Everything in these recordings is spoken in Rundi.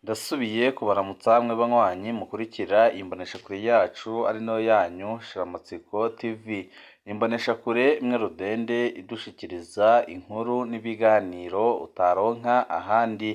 Ndasubiye kubaramutsa mwe banywanyi mukurikira imboneshakure yacu ari nayo yanyu Shiramatsiko TV. Imboneshakure imwe rudende idushikiriza inkuru n'ibiganiro utaronka ahandi.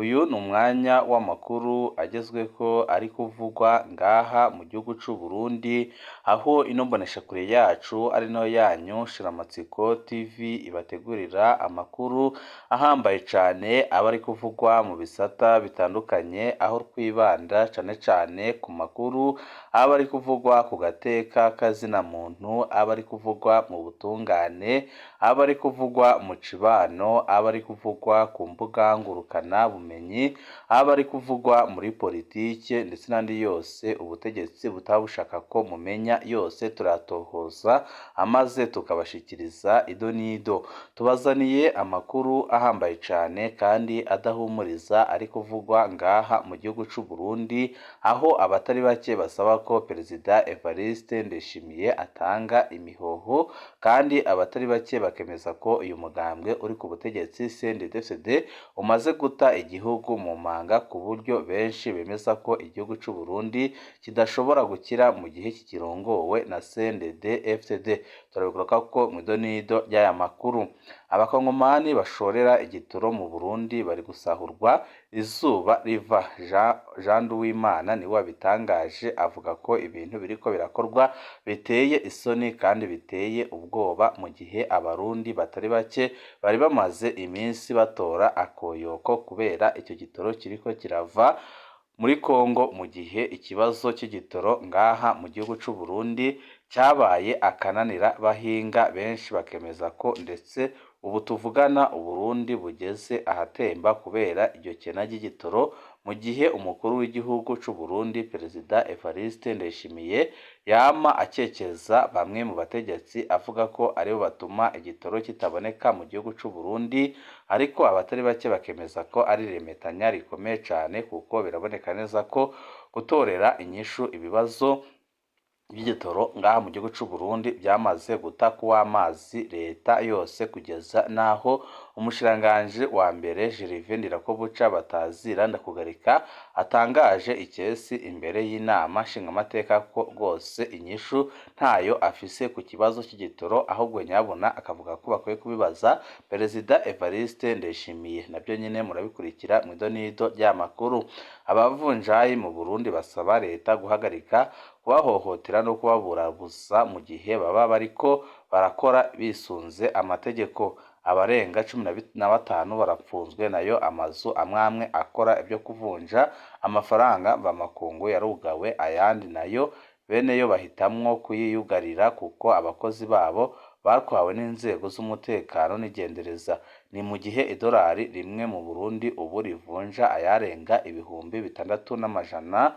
Uyu ni umwanya w'amakuru agezweko ari kuvugwa ngaha mu gihugu c'u Burundi, aho ino mboneshakure yacu ari nayo yanyu Shiramatsiko TV ibategurira amakuru ahambaye cane aba ari kuvugwa mu bisata bitandukanye, aho twibanda cane cane ku makuru aba ari kuvugwa ku gateka kazina muntu, aba ari kuvugwa mu butungane, aba ari kuvugwa mu cibano, aba ari kuvugwa ku mbuga ngurukana bumenyi, aba ari kuvugwa muri politike ndetse n'andi yose ubutegetsi butabushaka ko mumenya, yose turatohoza amaze tukabashikiriza ido n'ido. Tubazaniye amakuru ahambaye cane kandi adahumuriza ari kuvugwa ngaha mu gihugu c'u Burundi, aho abatari bake basaba ko Perezida Evariste Ndayishimiye atanga imihoho, kandi abatari bake bakemeza ko uyu mugambwe uri ku butegetsi CNDD-FDD umaze guta igihugu mu manga, ku buryo benshi bemeza ko igihugu c'u Burundi kidashobora gukira mu gihe kikirongowe na CNDD-FDD. Turabigaruka ko mu idonido ry'aya makuru. Abakongomani bashorera igitoro mu Burundi bari gusahurwa izuba riva. Jean Nduwimana niwe wabitangaje, avuga ko ibintu biriko birakorwa biteye isoni kandi biteye ubwoba, mu gihe abarundi batari bake bari bamaze iminsi batora akoyoko kubera icyo gitoro kiriko kirava muri Kongo, mu gihe ikibazo cy'igitoro ngaha mu gihugu c'u Burundi cyabaye akananira bahinga. Benshi bakemeza ko ndetse ubu tuvugana Uburundi bugeze ahatemba kubera iryo kena ry'igitoro, mu gihe umukuru w'igihugu c'u Burundi Perezida Evariste Ndayishimiye yama akekeza bamwe mu bategetsi avuga ko aribo batuma igitoro kitaboneka mu gihugu c'u Burundi, ariko abatari bake bakemeza ko ari remetanya rikomeye cane, kuko biraboneka neza ko gutorera inyishu ibibazo by'igitoro ngaha mu gihugu c'u Burundi byamaze guta kuw'amazi leta yose, kugeza naho umushiranganje wa mbere Gervais Ndirakobuca batazira ndakugarika atangaje ikesi imbere y'inama nshingamateka ko rwose inyishu ntayo afise ku kibazo cy'igitoro, ahubwo nyabona akavuga ko bakwiye kubibaza Perezida Evariste Ndayishimiye. Nabyo nyine murabikurikira mu idonido ry'amakuru. Abavunjayi mu Burundi basaba leta guhagarika kubahohotera no kubaburabuza mu gihe baba bariko barakora bisunze amategeko. Abarenga 15 barapfunzwe, nayo amazu amwamwe akora ibyo kuvunja amafaranga mvamakungu yarugawe, ayandi nayo beneyo bahitamwo kuyiyugarira kuko abakozi babo batwawe n'inzego z'umutekano n'igendereza. Ni mu gihe idolari rimwe mu Burundi ubu rivunja ayarenga ibihumbi 6,400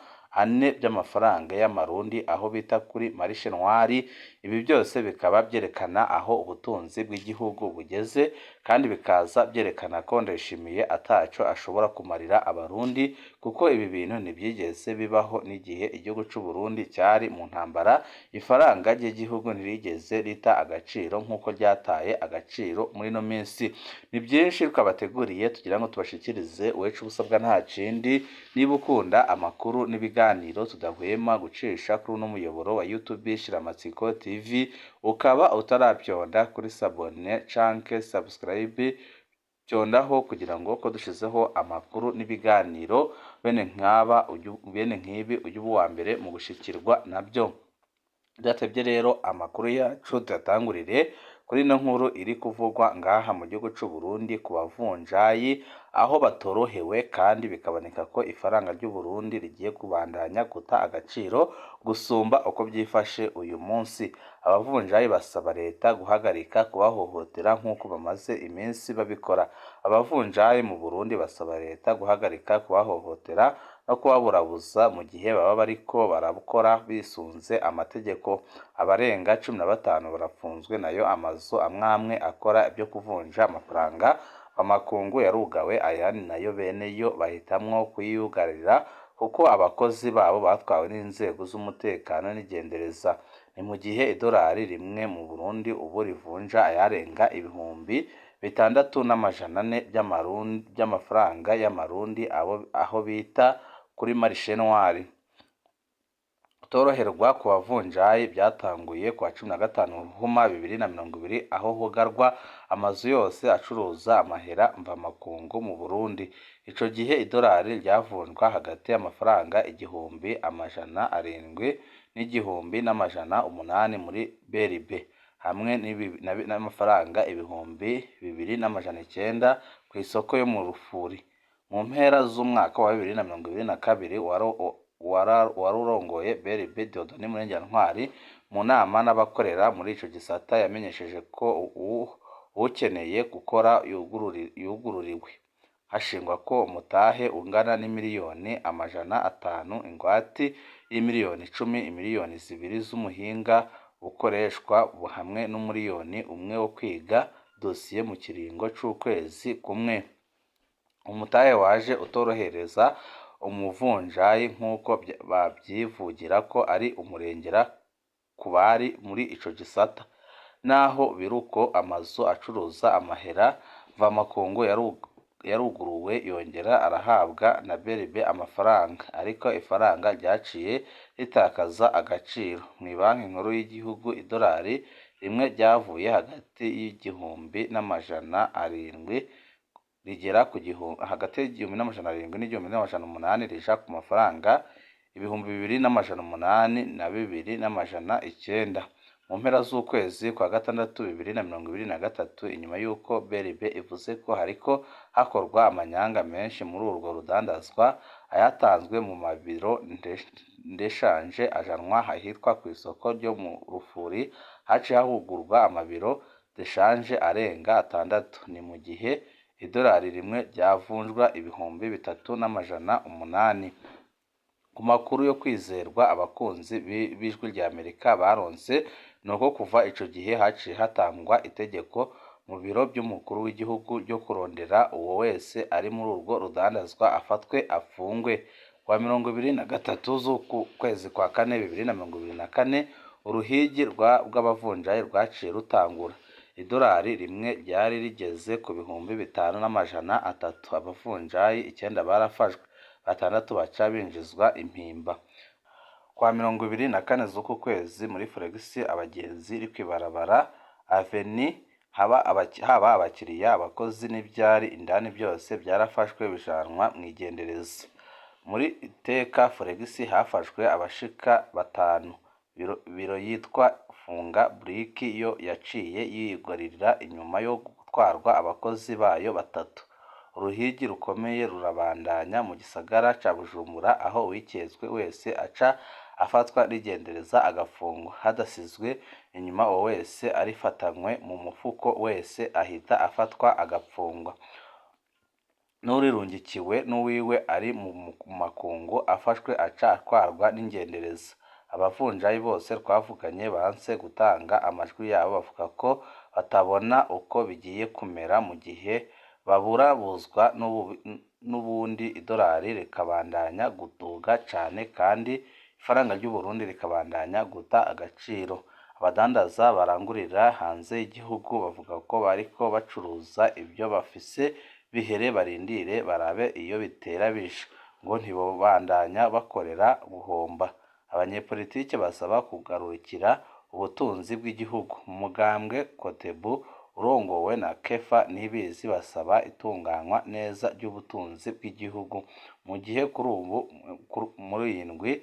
by'amafaranga y'amarundi, aho bita kuri marishe ntwari. Ibi byose bikaba byerekana aho ubutunzi bw'igihugu bugeze, kandi bikaza byerekana ko Ndayishimiye ataco ashobora kumarira abarundi, kuko ibi bintu ntibyigeze bibaho n'igihe igihugu c'u Burundi cyari mu ntambara. Ifaranga ry'igihugu ntirigeze rita agaciro nk'uko ryataye agaciro muri no minsi. Ni byinshi twabateguriye tugira ngo tubashikirize, wecu ubusabwa nta kindi, niba ukunda amakuru n'ibiganiro tudahwema gucisha kuri uno muyoboro wa YouTube Shiramatsiko TV, ukaba utarabyonda kuri sabone canke subscribe, byondaho kugira ngo ko dushizeho amakuru n'ibiganiro bene nk'ibi ujye uwa mbere mu gushikirwa nabyo. Byatebye rero amakuru yacu tuyatangurire kuri ino nkuru iri kuvugwa ngaha mu gihugu c'u Burundi ku bavunjayi, aho batorohewe kandi bikaboneka ko ifaranga ry'u Burundi rigiye kubandanya guta agaciro gusumba uko byifashe uyu munsi. Abavunjayi basaba leta guhagarika kubahohotera nk'uko bamaze iminsi babikora. Abavunjayi mu Burundi basaba leta guhagarika kubahohotera no kubaburabuza mu gihe baba bariko barabukora bisunze amategeko. Abarenga 15 barapfunzwe, nayo amazu amwamwe akora ibyo kuvunja amafaranga amakungu yarugawe, ayandi nayo beneyo bahitamwo kuyiyugarira kuko abakozi babo batwawe n'inzego z'umutekano n'igendereza. Ni mu gihe idolari rimwe mu Burundi ubu rivunja ayarenga ibihumbi 6,400 by'amafaranga y'amarundi aho bita kuri marishe noire. Kutoroherwa ku bavunjayi byatanguye ku wa 15 Ruhuma 2020 aho hugarwa amazu yose acuruza amahera mvamakungu mu Burundi. Ico gihe idolari ryavunjwa hagati y'amafaranga 1,700 n'1,800 muri BRB hamwe n'amafaranga 2,900 ku isoko yo mu Rufuri. Mu mpera z'umwaka wa 2022 warurongoye BRB Dieudonné Murengerantwari mu nama n'abakorera muri ico gisata yamenyesheje ko ukeneye gukora yugururiwe hashingwa ko umutahe ungana n'imiliyoni 500, ingwati y'imiliyoni 10, imiliyoni 2 z'umuhinga bukoreshwa hamwe n'umuliyoni 1 wo kwiga dosiye mu kiringo c'ukwezi kumwe. Umutahe waje utorohereza umuvunjayi nk'uko babyivugira ko ari umurengera ku bari muri ico gisata. Naho biruko amazu acuruza amahera mvamakungu yaruguruwe yongera arahabwa na BRB amafaranga, ariko ifaranga ryaciye ritakaza agaciro. Mw'ibanki nkuru y'igihugu idolari rimwe ryavuye hagati y'1,700 rigera ku hagati y'1,700 n'1,800 rija ku mafaranga 2,800 na 2,900 mu mpera z'ukwezi kwa gatandatu 2023, inyuma y'uko BRB ivuze ko hariko hakorwa amanyanga menshi muri urwo rudandazwa. Ayatanzwe mu mabiro ndeshanje ajanwa ahitwa ku isoko ryo mu Rufuri haciye hahugurwa amabiro deshanje arenga 6. Ni mu gihe idolari rimwe ryavunjwa 3,800. Ku makuru yo kwizerwa abakunzi b'ijwi rya Amerika baronse nuko kuva ico gihe haciye hatangwa itegeko mu biro by'umukuru w'igihugu ryo kurondera uwo wese ari muri urwo rudandazwa afatwe afungwe. Kwa 23 z'ukwezi kwa 4 2024 uruhigi rw'abavunjayi rwaciye rutangura. Idolari rimwe ryari rigeze ku 5,300. Abavunjayi 9 barafashwe, 6 baca binjizwa impimba. Kwa 24 z'uku kwezi muri Forex abagenzi iri kwibarabara Aveni haba abakiriya, abakozi n'ibyari indani byose byarafashwe bijanwa mwigendereza. Muri iteka Forex hafashwe abashika 5. Biro yitwa Funga Briki yo yaciye yigwaririra inyuma yo gutwarwa abakozi bayo 3. Uruhigi rukomeye rurabandanya mu gisagara ca Bujumbura aho wikezwe wese aca afatwa rigendereza agafungwa hadasizwe inyuma. Uwo wese arifatanywe mu mufuko wese ahita afatwa agapfungwa. N'urirungikiwe n'uwiwe ari mu makungu afashwe aca atwarwa n'ingendereza. Abavunjayi bose twavuganye banse gutanga amajwi yabo bavuga ko batabona uko bigiye kumera mu gihe baburabuzwa n'ubundi idolari rikabandanya guduga cane kandi ifaranga ry'u Burundi rikabandanya guta agaciro. Abadandaza barangurira hanze y'igihugu bavuga ko bariko bacuruza ibyo bafise bihere barindire barabe iyo bitera bisha ngo ntibobandanya bakorera guhomba. Abanyepolitike basaba kugarurikira ubutunzi bw'igihugu. Mu mugambwe Kotebu urongowe na Kefa Nibizi basaba itunganywa neza ry'ubutunzi bw'igihugu. Mu gihe kuri ubu muri iyi ndwi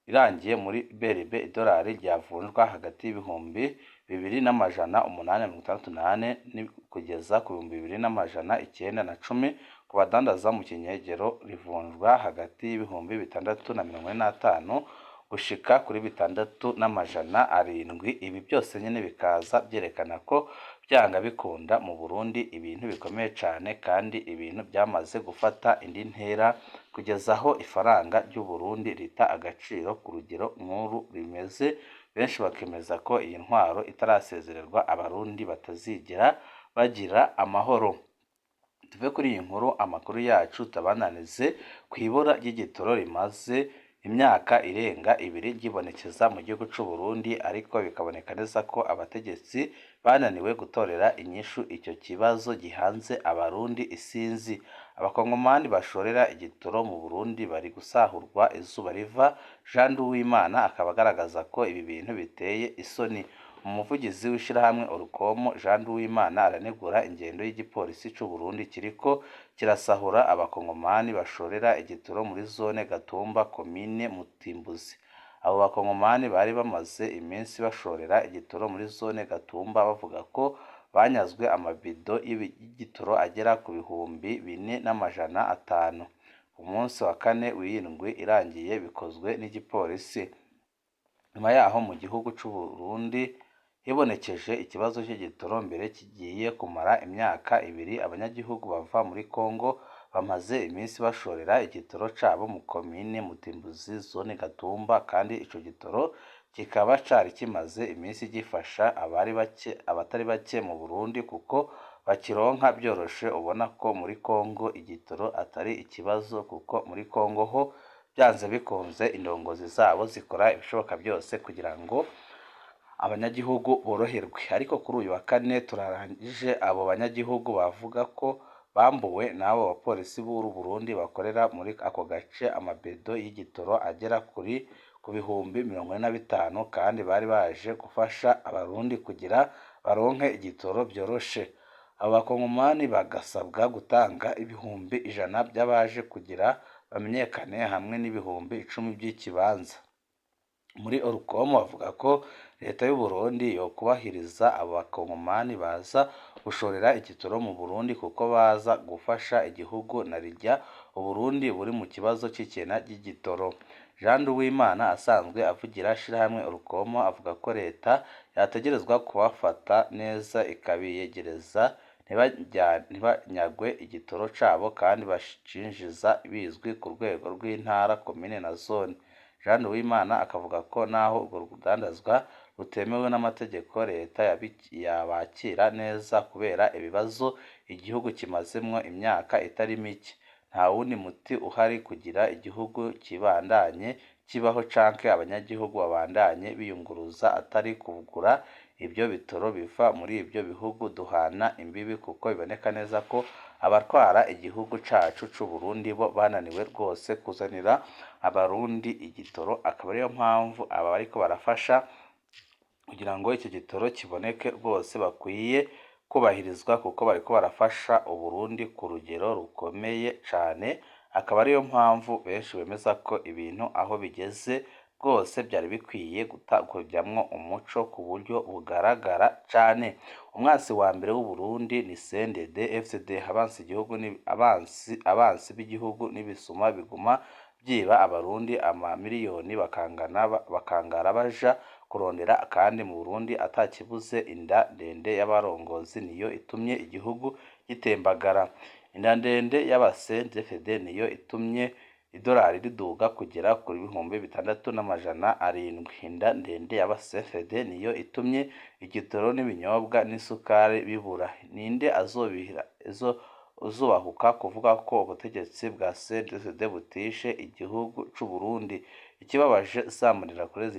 irangiye muri BRB idolari ryavunjwa hagati y'2,868 kugeza ku 2,910. Ku badandaza mu kinyegero rivunjwa hagati y'645 gushika kuri 6,700. Ibi byose nyene bikaza byerekana ko byanga bikunda mu Burundi ibintu bikomeye cane kandi ibintu byamaze gufata indi ntera kugeza aho ifaranga ry'u Burundi rita agaciro ku rugero nkuru rimeze. Benshi bakemeza ko iyi ntwaro itarasezererwa abarundi batazigera bagira amahoro. Tuve kuri iyi nkuru amakuru yacu tabananize kwibura ry'igitoro rimaze imyaka irenga 2 ryibonekeza mu gihugu c'u Burundi, ariko bikaboneka neza ko abategetsi bananiwe gutorera inyishu icyo kibazo gihanze abarundi isinzi. Abakongomani bashorera igitoro mu Burundi bari gusahurwa izuba riva. Jean Nduwimana akaba agaragaza ko ibi bintu biteye isoni. Umuvugizi w'ishirahamwe Orukomo Jean Nduwimana aranegura ingendo y'igipolisi c'u Burundi kiriko kirasahura abakongomani bashorera igitoro muri zone Gatumba komine Mutimbuzi. Abo bakongomani bari bamaze iminsi bashorera igitoro muri zone Gatumba bavuga ko banyazwe amabido y'igitoro agera ku 4,500 ku munsi wa 4 w'indwi irangiye, bikozwe n'igipolisi. Nyuma yaho mu gihugu c'u Burundi hibonekeje ikibazo cy'igitoro mbere kigiye kumara imyaka 2. Abanyagihugu bava muri Kongo bamaze iminsi bashorera igitoro cabo mu komine Mutimbuzi zone Gatumba, kandi ico gitoro kikaba cari kimaze iminsi gifasha abatari bake mu Burundi kuko bakironka byoroshe. Ubona ko muri Kongo igitoro atari ikibazo, kuko muri Kongo ho byanze bikunze indongozi zabo zikora ibishoboka byose kugira ngo abanyagihugu boroherwe. Ariko kuri uyu wa 4 turarangije, abo banyagihugu bavuga ko bambuwe n'abo bapolisi b'uru Burundi bakorera muri ako gace amabedo y'igitoro agera ku 45,000, kandi bari baje gufasha abarundi kugira baronke igitoro byoroshe. Abo bakongomani bagasabwa gutanga 100,000 by'abaje kugira bamenyekane hamwe n'ibihumbi 10 by'ikibanza. Muri Orukomo bavuga ko leta y'u Burundi yo kubahiriza abo bakongomani baza gushorera igitoro mu Burundi kuko baza gufasha igihugu na rijya Uburundi buri mu kibazo c'ikena ry'igitoro. Jean Nduwimana asanzwe avugira shirahamwe Orukomo avuga ko leta yategerezwa kubafata neza ikabiyegereza, ntibanyagwe igitoro cabo kandi bashinjiza bizwi ku rwego rw'intara, komine na zone. Jean Nduwimana akavuga ko naho urwo rudandazwa rutemewe n'amategeko, leta yabakira neza kubera ibibazo igihugu kimazemwo imyaka itari mike. Nta wundi muti uhari kugira igihugu kibandanye kibaho canke abanyagihugu babandanye biyunguruza atari kugura ibyo bitoro biva muri ibyo bihugu duhana imbibi, kuko biboneka neza ko abatwara igihugu cacu c'u Burundi bo bananiwe rwose kuzanira abarundi igitoro. Akaba ariyo mpamvu aba bariko barafasha kugira ngo icyo gitoro kiboneke rwose bakwiye kubahirizwa, kuko bariko barafasha Uburundi ku rugero rukomeye cane. Akaba ariyo mpamvu benshi bemeza ko ibintu aho bigeze rwose byari bikwiye kujyamwo umuco ku buryo bugaragara cane. Umwasi wa mbere w'u Burundi ni CNDD-FDD. Abansi b'igihugu n'ibisuma biguma byiba abarundi amamiliyoni bakangara baja kurondera kandi mu Burundi atakibuze. Inda ndende y'abarongozi niyo itumye igihugu gitembagara. Inda ndende y'aba-CNDD-FDD niyo itumye idolari riduga kugera kuri 6,700. Inda ndende y'aba-CNDD niyo itumye igitoro n'ibinyobwa n'isukari bibura. Ninde uzubahuka kuvuga ko ubutegetsi bwa CNDD-FDD butishe igihugu c'u Burundi? Ikibabaje zamunira kure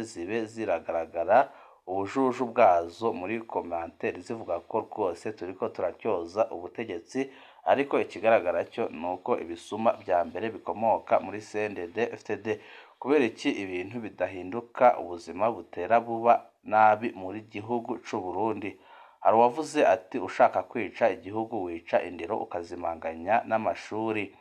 zibe ziragaragara ubujuju bwazo muri commentaire zivuga ko rwose turiko turatyoza ubutegetsi, ariko ikigaragara cyo nuko ibisuma bya mbere bikomoka muri CNDD-FDD. Kubera iki ibintu bidahinduka, ubuzima butera buba nabi muri gihugu c'u Burundi? Hari uwavuze ati ushaka kwica igihugu wica indero ukazimanganya n'amashuri.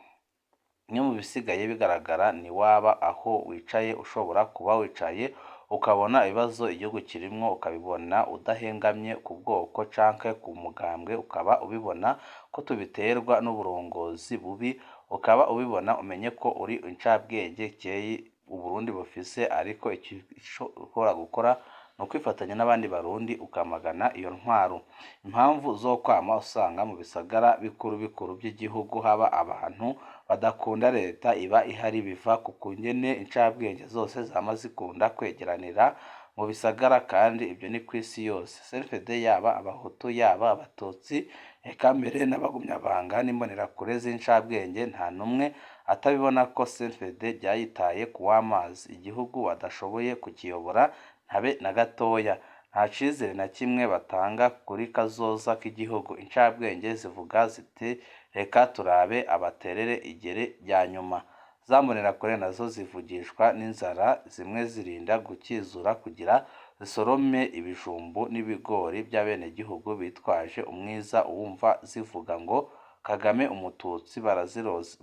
Ni mu bisigaye bigaragara ni waba aho wicaye ushobora kuba wicaye ukabona ibibazo igihugu kirimwo ukabibona udahengamye ku bwoko canke ku mugambwe, ukaba ubibona ko tubiterwa n'uburongozi bubi, ukaba ubibona umenye ko uri incabwenge keye Uburundi bufise, ariko icyo ushobora gukora ni ukwifatanya n'abandi barundi ukamagana iyo ntwaro. Impamvu zo kwama usanga mu bisagara bikuru by'igihugu haba abantu badakunda leta iba ihari biva ku kungene incabwenge zose zama zikunda kwegeranira mu bisagara, kandi ibyo ni kw'isi yose. CNDD yaba abahutu yaba abatutsi eka mbere n'abagumyabanga n'imbonerakure z'incabwenge nta numwe atabibona ko CNDD ryayitaye ku w'amazi igihugu badashoboye kukiyobora ntabe na gatoya nta cizere na kimwe batanga kuri kazoza k'igihugu incabwenge zivuga ziti reka turabe abaterere igere rya nyuma za mbonerakure nazo zivugishwa n'inzara zimwe zirinda gukizura kugira zisorome ibijumbu n'ibigori by'abenegihugu bitwaje umwiza uwumva zivuga ngo Kagame umututsi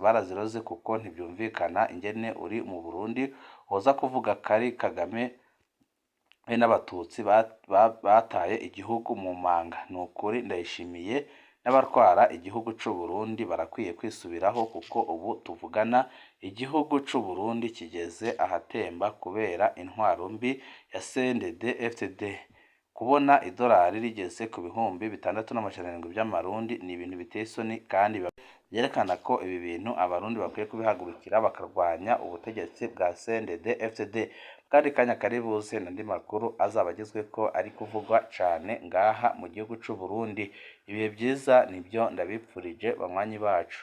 baraziroze kuko ntibyumvikana ingene uri mu Burundi woza kuvuga kari Kagame be n'abatutsi bataye igihugu mu manga ni ukuri ndayishimiye n'abatwara igihugu c'u Burundi barakwiye kwisubiraho kuko ubu tuvugana igihugu c'u Burundi kigeze ahatemba kubera intwaro mbi ya CNDD FDD kubona idolari rigeze ku bihumbi 6,700 by'amarundi ni ibintu biteye isoni kandi byerekana ko ibi bintu abarundi bakwiye kubihagurukira bakarwanya ubutegetsi bwa CNDD FDD kandi kanya karibuze n'andi makuru azabagezwe ko ari kuvugwa cane ngaha mu gihugu c'u Burundi ibihe byiza nibyo ndabipfurije banywanyi bacu